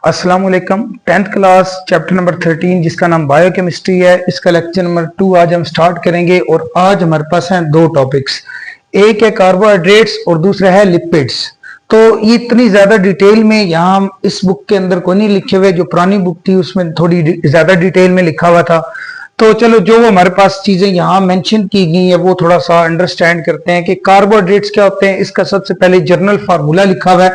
अस्सलाम वालेकुम। 10th class chapter number 13 जिसका नाम बायोकेमिस्ट्री है, इसका लेक्चर नंबर 2 आज हम स्टार्ट करेंगे। और आज हमारे पास हैं दो टॉपिक्स, एक है कार्बोहाइड्रेट्स और दूसरा है लिपिड्स। तो ये इतनी ज्यादा डिटेल में यहाँ हम इस बुक के अंदर को नहीं लिखे हुए, जो पुरानी बुक थी उसमें थोड़ी ज्यादा डिटेल में लिखा हुआ था। तो चलो जो हमारे पास चीजें यहाँ मेंशन की गई है वो थोड़ा सा अंडरस्टैंड करते हैं कि कार्बोहाइड्रेट्स क्या होते हैं। इसका सबसे पहले जर्नल फार्मूला लिखा हुआ है।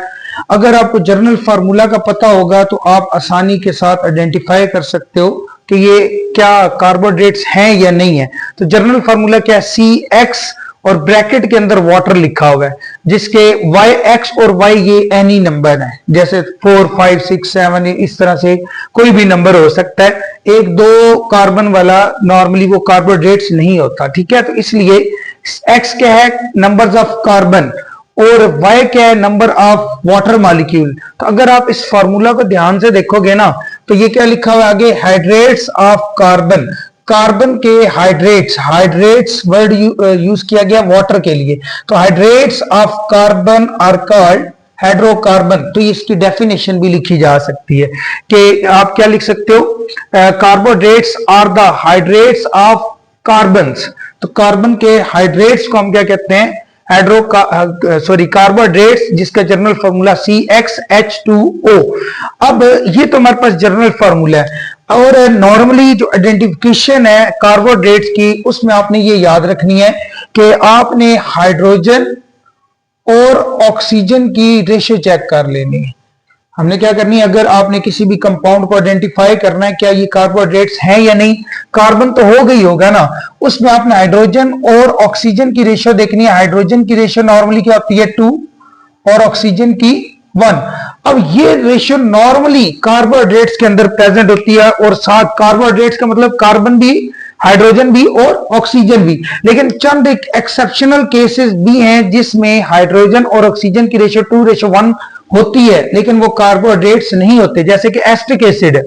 अगर आपको जर्नल फार्मूला का पता होगा तो आप आसानी के साथ आइडेंटिफाई कर सकते हो कि ये क्या कार्बोहाइड्रेट्स हैं या नहीं है। तो जर्नल फार्मूला क्या है, CX और ब्रैकेट के अंदर वाटर लिखा हुआ है, जिसके YX और Y ये एनी नंबर है, जैसे 4, 5, 6, 7 इस तरह से कोई भी नंबर हो सकता है। एक दो कार्बन वाला नॉर्मली वो कार्बोहाइड्रेट्स नहीं होता, ठीक है। तो इसलिए X क्या है, नंबर्स ऑफ कार्बन, और Y क्या है, नंबर ऑफ वाटर मॉलिक्यूल। तो अगर आप इस फार्मूला को ध्यान से देखोगे ना तो ये क्या लिखा हुआ है आगे, हाइड्रेट्स ऑफ कार्बन, कार्बन के हाइड्रेट्स, हाइड्रेट्स वर्ड यूज किया गया वाटर के लिए। तो hydrates of carbon are called hydrocarbon. तो इसकी डेफिनेशन भी लिखी जा सकती है कि आप क्या लिख सकते हो, carbohydrates are the hydrates of carbons. तो कार्बन के हाइड्रेट्स को हम क्या कहते हैं, कार्बोहाइड्रेट्स, जिसका जर्नल फार्मूला CXH2O। अब ये तो हमारे पास जर्नल फार्मूला है, और नॉर्मली जो आइडेंटिफिकेशन है कार्बोहाइड्रेट्स की उसमें आपने ये याद रखनी है कि आपने हाइड्रोजन और ऑक्सीजन की रेशियो चेक कर लेनी है। हमने क्या करनी है, अगर आपने किसी भी कंपाउंड को आइडेंटिफाई करना है क्या ये कार्बोहाइड्रेट्स हैं या नहीं, कार्बन तो हो गई होगा ना, उसमें आपने हाइड्रोजन और ऑक्सीजन की रेशियो देखनी है। हाइड्रोजन की रेशियो नॉर्मली क्या होती है 2 और ऑक्सीजन की 1। अब ये रेशियो नॉर्मली कार्बोहाइड्रेट्स के अंदर प्रेजेंट होती है, और साथ कार्बोहाइड्रेट्स का मतलब कार्बन भी, हाइड्रोजन भी और ऑक्सीजन भी। लेकिन चंद एक एक्सेप्शनल केसेस भी हैं जिसमें हाइड्रोजन और ऑक्सीजन की रेशियो 2:1 होती है, लेकिन वो कार्बोहाइड्रेट्स नहीं होते, जैसे कि एस्टिक एसिड है।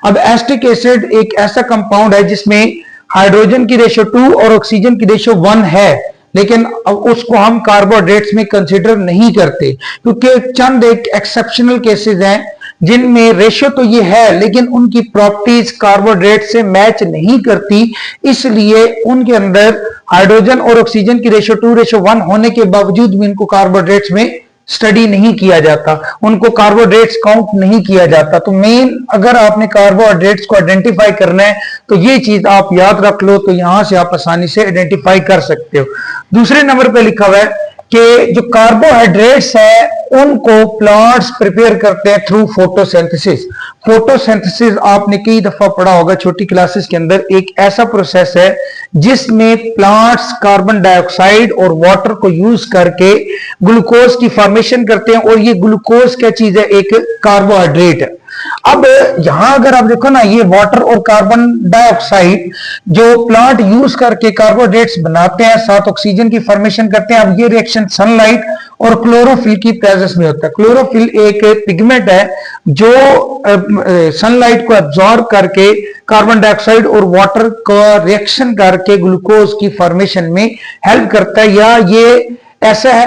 अब एस्टिक एसिड एक ऐसा कंपाउंड है जिसमें हाइड्रोजन की रेशियो 2 और ऑक्सीजन की रेशियो 1 है, लेकिन उसको हम कार्बोहाइड्रेट्स में कंसीडर नहीं करते, क्योंकि चंद एक एक्सेप्शनल केसेस हैं जिनमें रेशियो तो ये है लेकिन उनकी प्रॉपर्टीज कार्बोहाइड्रेट से मैच नहीं करती, इसलिए उनके अंदर हाइड्रोजन और ऑक्सीजन की रेशियो 2:1 होने के बावजूद भी इनको कार्बोहाइड्रेट्स में स्टडी नहीं किया जाता, उनको कार्बोहाइड्रेट्स काउंट नहीं किया जाता। तो मेन अगर आपने कार्बोहाइड्रेट्स को आइडेंटिफाई करना है तो ये चीज आप याद रख लो, तो यहां से आप आसानी से आइडेंटिफाई कर सकते हो। दूसरे नंबर पे लिखा हुआ है कि जो कार्बोहाइड्रेट्स है उनको प्लांट्स प्रिपेयर करते हैं थ्रू फोटोसिंथेसिस। फोटोसिंथेसिस आपने कई दफा पढ़ा होगा छोटी क्लासेस के अंदर। एक ऐसा प्रोसेस है जिसमें प्लांट्स कार्बन डाइऑक्साइड और वाटर को यूज करके ग्लूकोज की फॉर्मेशन करते हैं, और ये ग्लूकोज क्या चीज है, एक कार्बोहाइड्रेट है। अब यहां अगर आप देखो ना, ये वाटर और कार्बन डाइऑक्साइड जो प्लांट यूज करके कार्बोहाइड्रेट्स बनाते हैं, साथ ऑक्सीजन की फॉर्मेशन करते हैं। अब ये रिएक्शन सनलाइट और क्लोरोफिल की प्रेजेंस में होता है। क्लोरोफिल एक पिगमेंट है जो सनलाइट को एब्जॉर्ब करके कार्बन डाइऑक्साइड और वाटर का रिएक्शन करके ग्लूकोज की फॉर्मेशन में हेल्प करता है, या ये ऐसा है,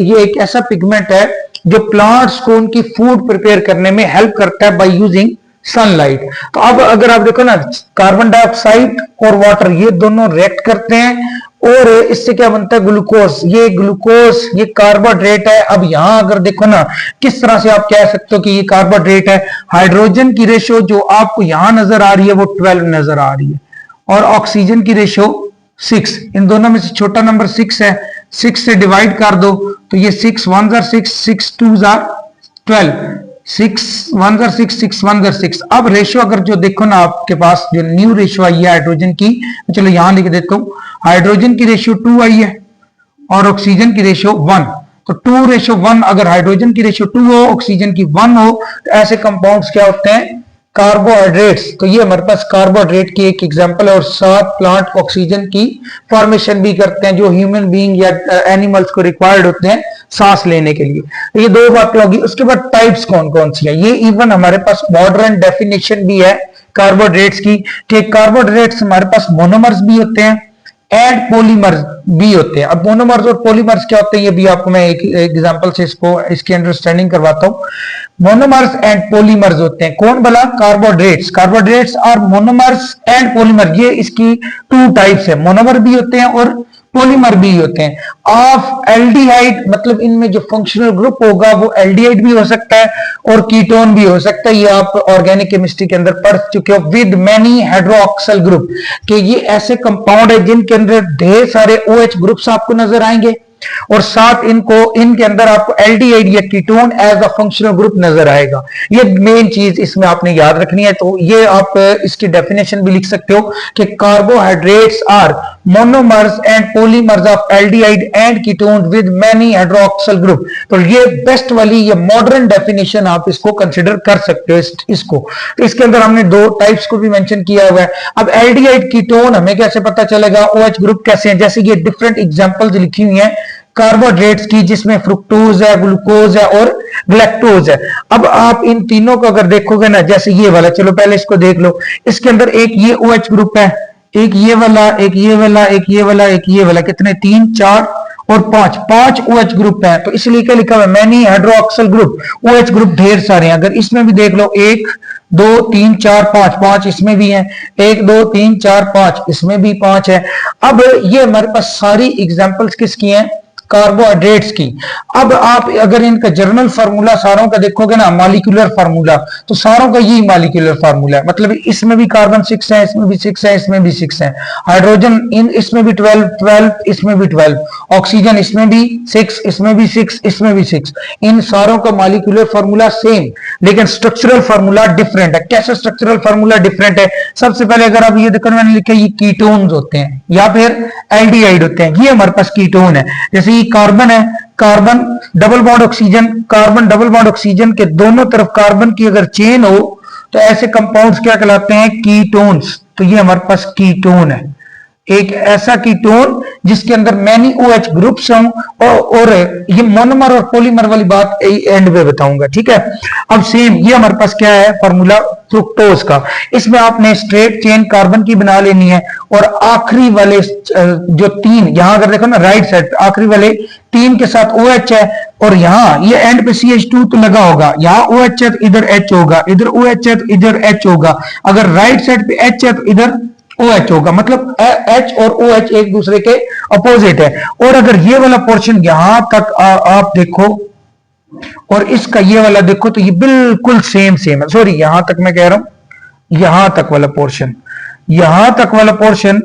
ये एक ऐसा पिगमेंट है जो प्लांट्स को उनकी फूड प्रिपेयर करने में हेल्प करता है बाय यूजिंग सनलाइट। तो अब अगर आप देखो ना, कार्बन डाइऑक्साइड और वाटर ये दोनों रिएक्ट करते हैं और इससे क्या बनता है, ग्लूकोज। ये ग्लूकोज ये कार्बोहाइड्रेट है। अब यहां अगर देखो ना, किस तरह से आप कह सकते हो कि ये कार्बोहाइड्रेट है। हाइड्रोजन की रेशियो जो आपको यहां नजर आ रही है वो 12 नजर आ रही है, और ऑक्सीजन की रेशियो 6। इन दोनों में से छोटा नंबर 6 है, 6 से डिवाइड कर दो तो ये 6 1s are 6, 6 2s are 12, 6 1s are 6, 6 1s are 6। अब रेशियो अगर जो देखो ना आपके पास जो न्यू रेशियो आई है हाइड्रोजन की, चलो यहां लिख देता हूं, हाइड्रोजन की रेशियो 2 आई है और ऑक्सीजन की रेशियो 1। तो 2:1 अगर हाइड्रोजन की रेशियो 2 हो, ऑक्सीजन की 1 हो, तो ऐसे कंपाउंड्स क्या होते हैं, कार्बोहाइड्रेट्स। तो ये हमारे पास कार्बोहाइड्रेट की एक एग्जांपल है। और साथ प्लांट ऑक्सीजन की फॉर्मेशन भी करते हैं जो ह्यूमन बीइंग या एनिमल्स को रिक्वायर्ड होते हैं सांस लेने के लिए। तो ये दो बातें होगी। उसके बाद टाइप्स कौन कौन सी है, ये इवन हमारे पास मॉडर्न डेफिनेशन भी है कार्बोहाइड्रेट्स की, कि कार्बोहाइड्रेट्स हमारे पास मोनोमर्स भी होते हैं, एंड पॉलीमर्स भी होते हैं। अब मोनोमर्स और पॉलीमर्स क्या होते हैं, ये भी आपको मैं एक एग्जांपल से इसकी अंडरस्टैंडिंग करवाता हूं। मोनोमर्स एंड पॉलीमर्स होते हैं, कौन बोला, कार्बोहाइड्रेट्स। कार्बोहाइड्रेट्स और मोनोमर्स एंड पॉलीमर, ये इसकी टू टाइप्स है, मोनोमर भी होते हैं और पॉलीमर भी होते हैं। ऑफ एल्डिहाइड मतलब इनमें जो फंक्शनल ग्रुप होगा वो एल्डिहाइड भी हो सकता है और कीटोन भी हो सकता है। ये आप ऑर्गेनिक केमिस्ट्री के अंदर पढ़ चुके हो। विद मैनी हाइड्रोक्सिल ग्रुप, कि ये ऐसे कंपाउंड है जिनके अंदर ढेर सारे OH ग्रुप्स आपको नजर आएंगे और साथ इनके अंदर आपको एल्डिहाइड या ketone as a functional group नजर आएगा। ये मेन चीज इसमें आपने याद रखनी है। तो ये आप इसकी डेफिनेशन भी लिख सकते हो कि carbohydrates are monomers and polymers of aldehyde and ketone with many hydroxyl group. तो ये बेस्ट वाली, ये मॉडर्न डेफिनेशन आप इसको कंसिडर कर सकते हो इसको। तो इसके अंदर हमने दो टाइप्स को भी मेंशन किया हुआ है। अब एल्डिहाइड कीटोन हमें कैसे पता चलेगा, OH ग्रुप कैसे हैं, जैसे ये डिफरेंट एग्जांपल्स लिखी हुई हैं कार्बोहाइड्रेट्स की, जिसमें फ्रुक्टोज है, ग्लूकोज है और ग्लैक्टोज है। अब आप इन तीनों को अगर देखोगे ना, जैसे ये वाला, चलो पहले इसको देख लो। इसके अंदर एक ये OH ग्रुप है, एक ये वाला, एक ये वाला, एक ये वाला, एक ये वाला, कितने, 3 4 और 5 OH ग्रुप है। तो इसलिए क्या लिखा हुआ है, many hydroxyl group. OH group ढेर सारे हैं, अगर इसमें भी देख लो 1 2 3 4 5 इसमें भी है, 1 2 3 4 5 इसमें भी 5 है। अब ये हमारे पास सारी एग्जांपल्स किसकी हैं, कार्बोहाइड्रेट्स की। अब आप अगर इनका जर्नल फार्मूला सारों का देखोगे ना, मॉलिक्यूलर फार्मूला, तो सारों का यही मॉलिक्यूलर फार्मूला है। मतलब इसमें भी कार्बन 6 है, इसमें भी 6 है, इसमें भी 6 है। हाइड्रोजन इसमें भी 12 इसमें भी 12, ऑक्सीजन इसमें भी 6, इसमें भी 6, इसमें भी 6। इन सारों का मॉलिक्यूलर फार्मूला सेम, लेकिन स्ट्रक्चरल फार्मूला डिफरेंट है। कैसे स्ट्रक्चरल फार्मूला डिफरेंट है, सबसे पहले अगर आप ये देखो, मैंने लिखा ये कीटोन्स होते हैं या फिर एल्डिहाइड होते हैं। ये हमारे पास कीटोन है, जैसे कार्बन है, carbon double bond oxygen, carbon double bond oxygen के दोनों तरफ कार्बन की अगर चेन हो तो ऐसे कंपाउंड्स क्या कहलाते हैं, कीटोन्स। तो ये हमारे पास कीटोन है, एक ऐसा कीटोन जिसके अंदर मैनी OH ग्रुप्स हों। और ये मोनोमर और पॉलीमर वाली बात एंड में बताऊंगा, ठीक है। अब सेम ये हमारे पास क्या है, फार्मूला फ्रुक्टोज का। इसमें आपने स्ट्रेट चेन कार्बन की बना लेनी है और आखिरी वाले जो 3, यहां अगर देखो ना राइट साइड आखिरी वाले 3 के साथ OH है और यहां ये एंड पे CH2 तो लगा होगा, यहां OH है तो इधर H होगा, इधर OH है तो इधर H होगा। अगर राइट साइड पे H है तो इधर OH होगा, मतलब H और OH एक दूसरे के अपोजिट है। और अगर ये वाला पोर्शन यहां तक आप देखो और इसका ये वाला देखो तो ये बिल्कुल सेम है। सॉरी, यहां तक मैं कह रहा हूं, यहां तक वाला पोर्शन, यहां तक वाला पोर्शन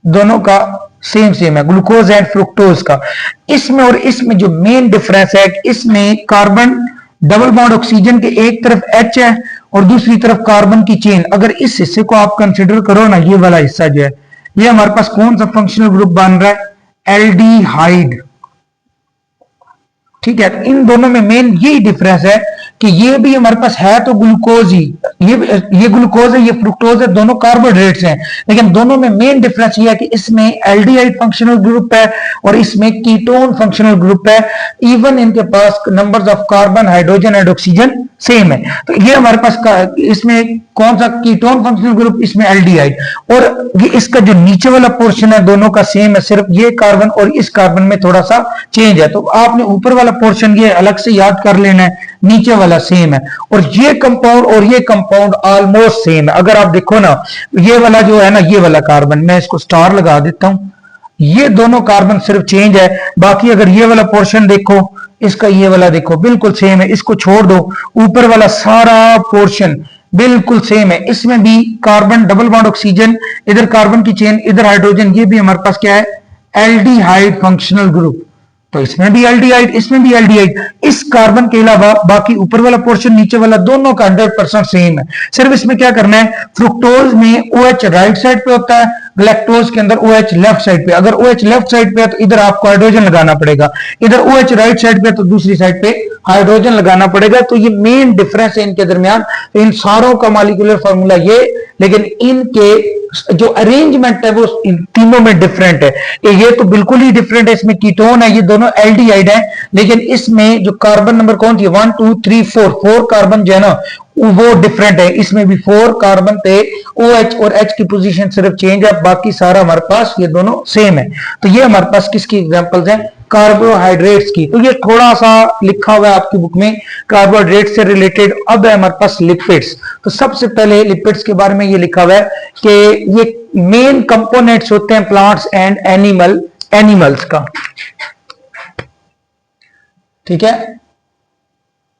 दोनों का सेम है, ग्लूकोज एंड फ्रुक्टोज का। इसमें और इसमें जो मेन डिफरेंस है, इसमें कार्बन डबल बॉन्ड ऑक्सीजन के एक तरफ H है और दूसरी तरफ कार्बन की चेन। अगर इस हिस्से को आप कंसिडर करो ना, ये वाला हिस्सा जो है, ये हमारे पास कौन सा फंक्शनल ग्रुप बन रहा है, एल्डिहाइड, ठीक है। इन दोनों में मेन यही डिफरेंस है कि ये भी हमारे पास है तो ग्लूकोज ही, ये ग्लूकोज है, ये फ्रुक्टोज है, दोनों कार्बोहाइड्रेट्स हैं। लेकिन दोनों में मेन डिफरेंस ये है कि इसमें एल्डिहाइड फंक्शनल ग्रुप है और इसमें कीटोन फंक्शनल ग्रुप है। इवन इनके पास numbers of carbon, hydrogen and oxygen same है। तो ये हमारे पास इसमें कौन सा कीटोन फंक्शनल ग्रुप, इसमें एल्डिहाइड। और ये इसका जो नीचे वाला पोर्शन है दोनों का सेम है, सिर्फ ये कार्बन और इस कार्बन में थोड़ा सा चेंज है। तो आपने ऊपर वाला पोर्शन ये अलग से याद कर लेना है, नीचे वाला सेम है। और ये कंपाउंड और ये कंपाउंड ऑलमोस्ट सेम है। अगर आप देखो ना, ये वाला जो है ना, ये वाला कार्बन, मैं इसको स्टार लगा देता हूं, ये दोनों कार्बन सिर्फ चेंज है। बाकी अगर ये वाला पोर्शन देखो, इसका ये वाला देखो, बिल्कुल सेम है। इसको छोड़ दो, ऊपर वाला सारा पोर्शन बिल्कुल सेम है। इसमें भी कार्बन डबल बॉन्ड ऑक्सीजन, इधर कार्बन की चेन, इधर हाइड्रोजन, ये भी हमारे पास क्या है, एल्डिहाइड फंक्शनल ग्रुप। तो इसमें भी एल्डिहाइड, इसमें भी एल्डिहाइड। इस कार्बन के अलावा बाकी ऊपर वाला पोर्शन, नीचे वाला, दोनों का 100% सेम है। सिर्फ इसमें क्या करना है, फ्रुक्टोज में OH राइट साइड पे होता है, ग्लैक्टोज के अंदर OH लेफ्ट साइड पे। अगर OH लेफ्ट साइड पे है तो इधर आपको हाइड्रोजन लगाना पड़ेगा, इधर OH राइट साइड पे तो दूसरी साइड पे हाइड्रोजन लगाना पड़ेगा। तो ये मेन डिफरेंस है इनके दरमियान। तो इन सारों का मॉलिक्यूलर फार्मूला ये, लेकिन इनके जो अरेंजमेंट है वो इन तीनों में डिफरेंट है। ये तो बिल्कुल ही डिफरेंट है, इसमें कीटोन है, ये दोनों एल्डिहाइड है। लेकिन इसमें जो कार्बन नंबर कौन थी, 1 2 3 4 कार्बन जो है ना, वो डिफरेंट है, इसमें भी 4 कार्बन थे, OH और H की पोजीशन सिर्फ चेंज है, बाकी सारा हमारे पास ये दोनों सेम है। तो ये हमारे पास किसकी एग्जांपल्स हैं, कार्बोहाइड्रेट्स की। तो ये थोड़ा सा लिखा हुआ है आपकी बुक में कार्बोहाइड्रेट से रिलेटेड। अब है हमारे पास लिपिड्स। तो सबसे पहले लिपिड्स के बारे में ये लिखा हुआ है कि ये मेन कंपोनेंट्स होते हैं प्लांट्स एंड एनिमल्स का, ठीक है,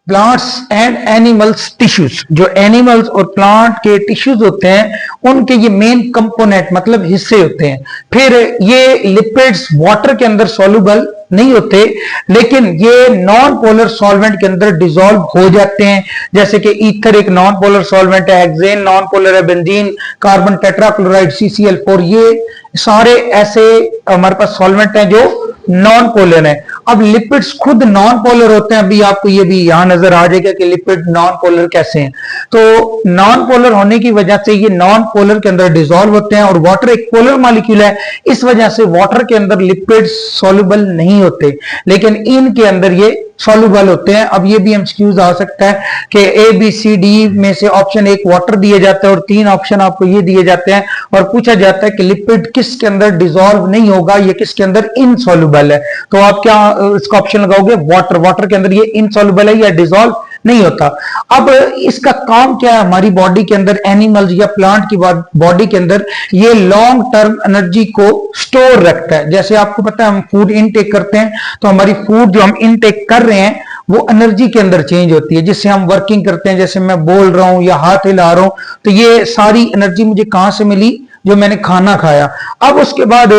प्लांट्स एंड एनिमल्स टिश्यूज। जो एनिमल्स और प्लांट के टिश्यूज होते हैं उनके ये मेन कंपोनेंट मतलब हिस्से होते हैं। फिर ये लिपिड्स वाटर के अंदर सॉल्युबल नहीं होते, लेकिन ये नॉन पोलर सॉल्वेंट के अंदर डिसॉल्व हो जाते हैं। जैसे कि ईथर एक नॉन पोलर सॉल्वेंट है, हेक्सेन नॉन पोलर है, बेंजीन, कार्बन टेट्राक्लोराइड CCl4, ये सारे ऐसे हमारे पास सॉल्वेंट हैं जो नॉन पोलर है। अब लिपिड्स खुद नॉन पोलर होते हैं। अभी आपको ये भी यहां नजर आ जाएगा कि लिपिड नॉन पोलर कैसे हैं। तो नॉन पोलर होने की वजह से ये नॉन पोलर के अंदर डिसॉल्व होते हैं, और वाटर एक पोलर मॉलिक्यूल है, इस वजह से वाटर के अंदर लिपिड्स सॉल्युबल नहीं होते, लेकिन इनके अंदर ये सॉल्युबल होते हैं। अब ये भी एमसीक्यूज आ सकता है कि ABCD में से ऑप्शन 1 वाटर दिए जाता है और 3 ऑप्शन आपको ये दिए जाते हैं, और पूछा जाता है कि लिपिड किसके अंदर डिसॉल्व नहीं होगा, ये किसके अंदर इनसॉल्युबल है। तो आप क्या इसका ऑप्शन लगाओगे, वाटर। वाटर के अंदर ये इनसॉल्युबल है या डिसॉल्व नहीं होता। अब इसका काम क्या है हमारी बॉडी के अंदर, एनिमल्स या प्लांट की बॉडी के अंदर, ये लॉन्ग टर्म एनर्जी को स्टोर रखता है। जैसे आपको पता है हम फूड इनटेक करते हैं, तो हमारी फूड जो हम इनटेक कर रहे हैं वो एनर्जी के अंदर चेंज होती है, जिससे हम वर्किंग करते हैं। जैसे मैं बोल रहा हूं या हाथ हिला रहा हूं, तो ये सारी एनर्जी मुझे कहां से मिली, जो मैंने खाना खाया। अब उसके बाद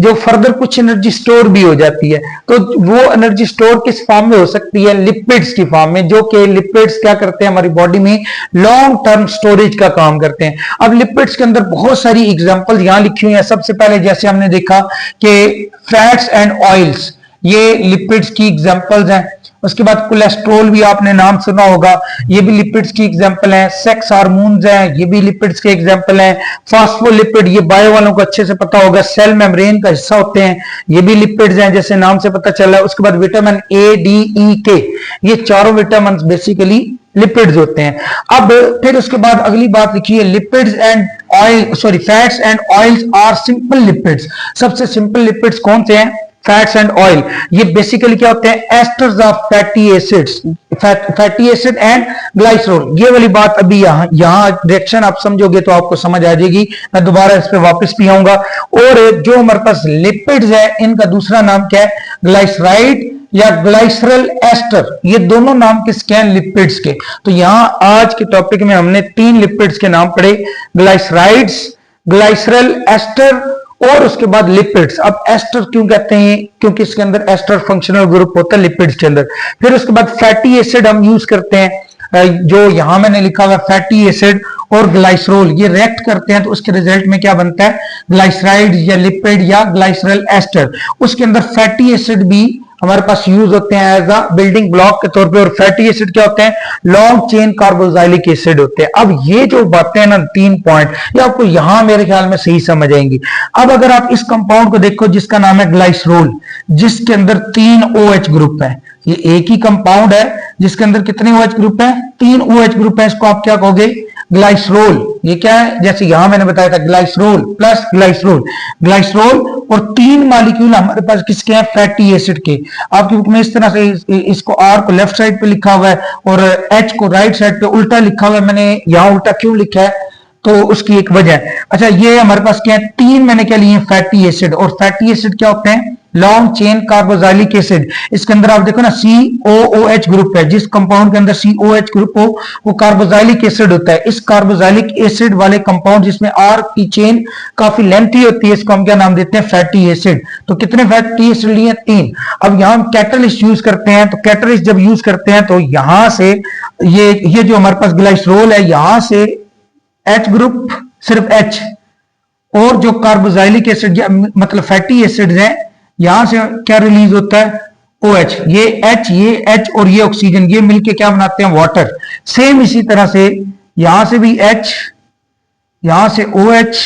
जो फर्दर कुछ एनर्जी स्टोर भी हो जाती है, तो वो एनर्जी स्टोर किस फॉर्म में हो सकती है, लिपिड्स की फॉर्म में, जो कि लिपिड्स क्या करते हैं हमारी बॉडी में, लॉन्ग टर्म स्टोरेज का काम करते हैं। अब लिपिड्स के अंदर बहुत सारी एग्जांपल यहां लिखी हुई है। सबसे पहले जैसे हमने देखा कि फैट्स एंड ऑयल्स, ये लिपिड्स की एग्जांपल्स हैं। उसके बाद कोलेस्ट्रॉल भी आपने नाम सुना होगा, ये भी लिपिड्स की एग्जांपल है। सेक्स हार्मोन्स हैं, ये भी लिपिड्स के एग्जांपल हैं। फास्फोलिपिड, ये बायो वालों को अच्छे से पता होगा, सेल मेम्ब्रेन का हिस्सा होते हैं, ये भी लिपिड्स हैं, जैसे नाम से पता चला है। उसके बाद vitamin A, D, E, K, ये चारों विटामिन बेसिकली लिपिड्स होते हैं। अब फिर उसके बाद अगली बात लिखिए, lipids and fats and oils are simple lipids. सबसे सिंपल लिपिड्स कौन से हैं, फैट्स एंड ऑयल। ये बेसिकली क्या होते हैं, esters of fatty acids, fatty acid and glycerol. ये वाली बात अभी यहां डायरेक्शन आप समझोगे तो आपको समझ आ जाएगी, मैं दोबारा इस पे वापस भी आऊंगा। और जो हमारे पास लिपिड्स है, इनका दूसरा नाम क्या है, ग्लाइसराइड या ग्लाइसरल एस्टर। ये दोनों नाम किसके हैं, लिपिड्स के। तो यहां आज के टॉपिक में हमने 3 लिपिड्स के नाम पढ़े, ग्लाइसराइड्स, ग्लाइसरल एस्टर और उसके बाद लिपिड्स। अब एस्टर क्यों कहते हैं, क्योंकि इसके अंदर एस्टर फंक्शनल ग्रुप होता है लिपिड्स के अंदर। फिर उसके बाद फैटी एसिड हम यूज करते हैं, जो यहां मैंने लिखा हुआ फैटी एसिड और ग्लाइसरोल, ये रिएक्ट करते हैं तो उसके रिजल्ट में क्या बनता है, ग्लाइसराइड या लिपिड या ग्लाइसरल एस्टर। उसके अंदर फैटी एसिड भी हमारे पास यूज होते हैं एज अ बिल्डिंग ब्लॉक के तौर पे। और फैटी एसिड क्या होते हैं, लॉन्ग चेन कार्बोक्सिलिक एसिड होते हैं। अब ये जो बातें हैं ना, 3 पॉइंट, ये आपको यहां मेरे ख्याल में सही समझ आएंगी। अब अगर आप इस कंपाउंड को देखो जिसका नाम है ग्लाइसरोल, जिसके अंदर 3 OH ग्रुप है, ये एक ही कंपाउंड है जिसके अंदर कितने OH ग्रुप है, 3 OH ग्रुप है। इसको आप क्या कहोगे, ग्लाइसरोल। ये क्या है, जैसे यहां मैंने बताया था, ग्लाइसरोल प्लस ग्लाइसरोल, ग्लाइसरोल और 3 मॉलिक्यूल हमारे पास किसके हैं, फैटी एसिड के। आपकी बुक में इस तरह से इसको R को लेफ्ट साइड पे लिखा हुआ है और H को राइट साइड पे उल्टा लिखा हुआ है। मैंने यहां उल्टा क्यों लिखा है, तो उसकी एक वजह है। अच्छा, ये हमारे पास क्या है, 3 मैंने क्या लिए, फैटी एसिड। और फैटी एसिड क्या होते हैं, लॉन्ग चेन कार्बोक्सिलिक एसिड। इसके अंदर आप देखो ना, COOH ग्रुप है, जिस कंपाउंड के अंदर COH ग्रुप हो वो कार्बोक्सिलिक एसिड होता है। इस कार्बोक्सिलिक एसिड वाले कंपाउंड जिसमें R की चेन काफी लेंथी होती है, इसको हम क्या नाम देते हैं, फैटी एसिड। तो कितने फैटी एसिड लिए, 3। अब यहां हम कैटलिस्ट यूज करते हैं, तो कैटलिस्ट जब यूज करते हैं तो यहां से ये जो हमारे पास ग्लाइसरोल है, यहां से H ग्रुप, सिर्फ H, और जो कार्बोक्सिलिक एसिड मतलब फैटी एसिड है, यहां से क्या रिलीज होता है, OH। ये H और ये ऑक्सीजन, ये मिलके क्या बनाते हैं, वाटर। सेम इसी तरह से यहां से भी H, यहां से OH,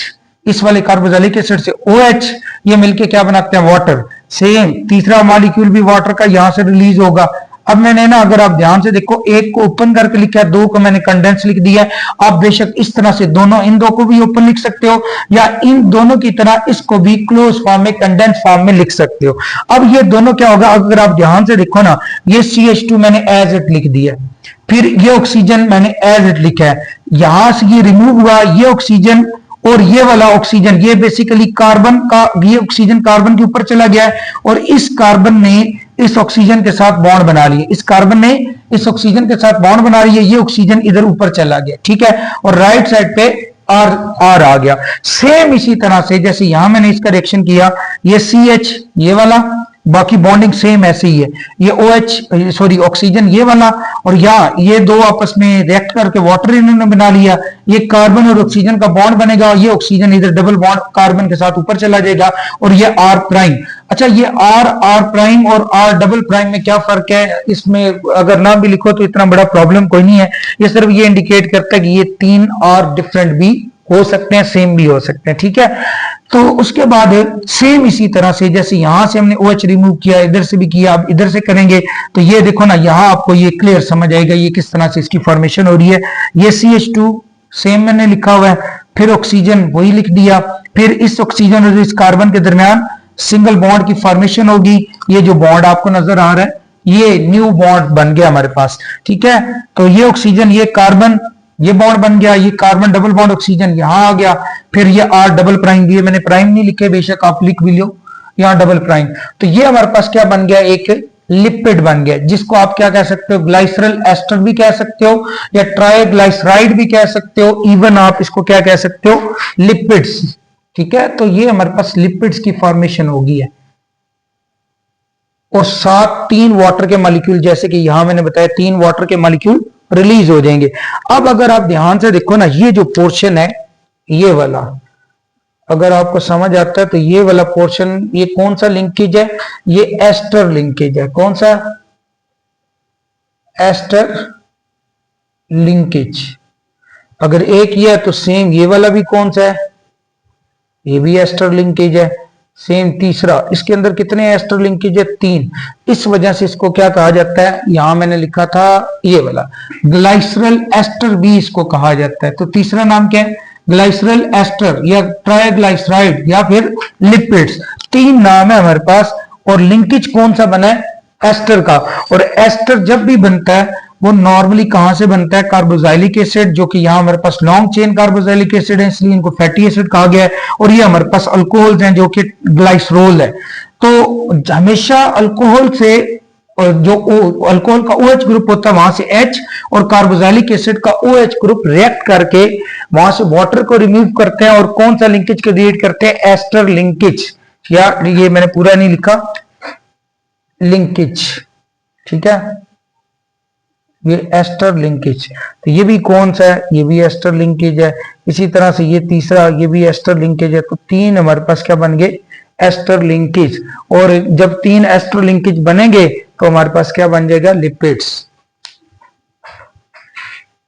इस वाले कार्बोक्सिलिक एसिड से OH, ये मिलके क्या बनाते हैं, वाटर। सेम तीसरा मॉलिक्यूल भी वाटर का यहां से रिलीज होगा। अब मैंने ना, अगर आप ध्यान से देखो, एक को ओपन करके लिखा है, दो को मैंने कंडेंस लिख दिया है। आप बेशक इस तरह से दोनों, इन दो को भी ओपन लिख सकते हो या इन दोनों की तरह इसको भी क्लोज फॉर्म में, कंडेंस फॉर्म में लिख सकते हो। अब ये दोनों क्या होगा, अगर आप ध्यान से देखो ना, ये CH2 मैंने एज इट लिख दिया, फिर ये ऑक्सीजन मैंने एज इट लिखा है, यहां से ये रिमूव हुआ, ये ऑक्सीजन और ये वाला ऑक्सीजन, ये बेसिकली कार्बन का, ये ऑक्सीजन कार्बन के ऊपर चला गया है और इस कार्बन ने इस ऑक्सीजन के साथ बॉन्ड बना लिया, इस कार्बन ने इस ऑक्सीजन के साथ बॉन्ड बना लिया, ये ऑक्सीजन इधर ऊपर चला गया, ठीक है, और राइट साइड पे आर आ गया। सेम इसी तरह से जैसे यहां मैंने इसका रिएक्शन किया, ये CH ये वाला, बाकी बॉन्डिंग सेम ऐसे ही है, ये OH सॉरी ऑक्सीजन ये वाला, और यहाँ ये दो आपस में रिएक्ट करके वाटर इन्होंने बना लिया, ये कार्बन और ऑक्सीजन का बॉन्ड बनेगा, ये ऑक्सीजन इधर डबल बॉन्ड कार्बन के साथ ऊपर चला जाएगा, और ये R प्राइम। अच्छा, ये R प्राइम और R डबल प्राइम में क्या फर्क है, इसमें अगर ना भी लिखो तो इतना बड़ा प्रॉब्लम कोई नहीं है, ये सिर्फ ये इंडिकेट करता है कि ये तीन R डिफरेंट भी हो सकते हैं, सेम भी हो सकते हैं, ठीक है। तो उसके बाद सेम इसी तरह से जैसे यहां से हमने OH रिमूव किया, इधर से भी किया, अब इधर से करेंगे तो ये देखो ना, यहां आपको ये क्लियर समझ आएगा ये किस तरह से इसकी फॉर्मेशन हो रही है। ये CH2 सेम मैंने लिखा हुआ है, फिर ऑक्सीजन वही लिख दिया, फिर इस ऑक्सीजन और इस कार्बन के दरमियान सिंगल बॉन्ड की फॉर्मेशन होगी, ये जो बॉन्ड आपको नजर आ रहा है ये न्यू बॉन्ड बन गया हमारे पास, ठीक है। तो ये ऑक्सीजन, ये कार्बन, ये बॉन्ड बन गया, ये कार्बन डबल बॉन्ड ऑक्सीजन यहां आ गया, फिर ये R डबल प्राइम भी है, मैंने प्राइम नहीं लिखे, बेशक आप लिख भी लो, यहां डबल प्राइम। तो ये हमारे पास क्या बन गया, एक लिपिड बन गया, जिसको आप क्या कह सकते हो, ग्लाइसरल एस्टर भी कह सकते हो या ट्राइग्लाइसराइड भी कह सकते हो, इवन आप इसको क्या कह सकते हो, लिपिड्स, ठीक है। तो ये हमारे पास लिपिड्स की फॉर्मेशन होगी है, और साथ 3 वाटर के मॉलिक्यूल, जैसे कि यहां मैंने बताया 3 वाटर के मॉलिक्यूल रिलीज हो जाएंगे। अब अगर आप ध्यान से देखो ना, ये जो पोर्शन है ये वाला, अगर आपको समझ आता है तो ये वाला पोर्शन, ये कौन सा लिंकेज है, ये एस्टर लिंकेज है, कौन सा, एस्टर लिंकेज। अगर एक ये है तो सेम ये वाला भी कौन सा है, ये भी एस्टर लिंकेज है, सेम तीसरा, इसके अंदर कितने एस्टर लिंकेज है, 3। इस वजह से इसको क्या कहा जाता है, यहां मैंने लिखा था ये वाला ग्लाइसरल एस्टर भी इसको कहा जाता है। तो तीसरा नाम क्या है, ग्लाइसरल एस्टर या ट्राइग्लाइसराइड या फिर लिपिड्स, 3 नाम है हमारे पास। और लिंकेज कौन सा बना है, एस्टर का। और एस्टर जब भी बनता है वो नॉर्मली कहां से बनता है, कार्बोक्सिलिक एसिड, जो कि यहां हमारे पास लॉन्ग चेन कार्बोक्सिलिक एसिड है, इसलिए इनको फैटी एसिड कहा गया है। और ये हमारे पास अल्कोहल्स हैं जो कि ग्लाइसरोल है। तो हमेशा अल्कोहल से, और जो अल्कोहल का OH ग्रुप होता है वहां से H, और कार्बोक्सिलिक एसिड का OH ग्रुप रिएक्ट करके वहां से वाटर को रिमूव करते हैं, और कौन सा लिंकेज क्रिएट करते हैं, एस्टर लिंकेज, या ये मैंने पूरा नहीं लिखा, लिंकेज, ठीक है, ये एस्टर लिंकेज। तो ये भी कौन सा है, ये भी एस्टर लिंकेज है। इसी तरह से ये तीसरा, ये भी एस्टर लिंकेज है। तो 3 हमारे पास क्या बन गए, एस्टर लिंकेज। और जब 3 एस्टर लिंकेज बनेंगे तो हमारे पास क्या बन जाएगा, लिपिड्स।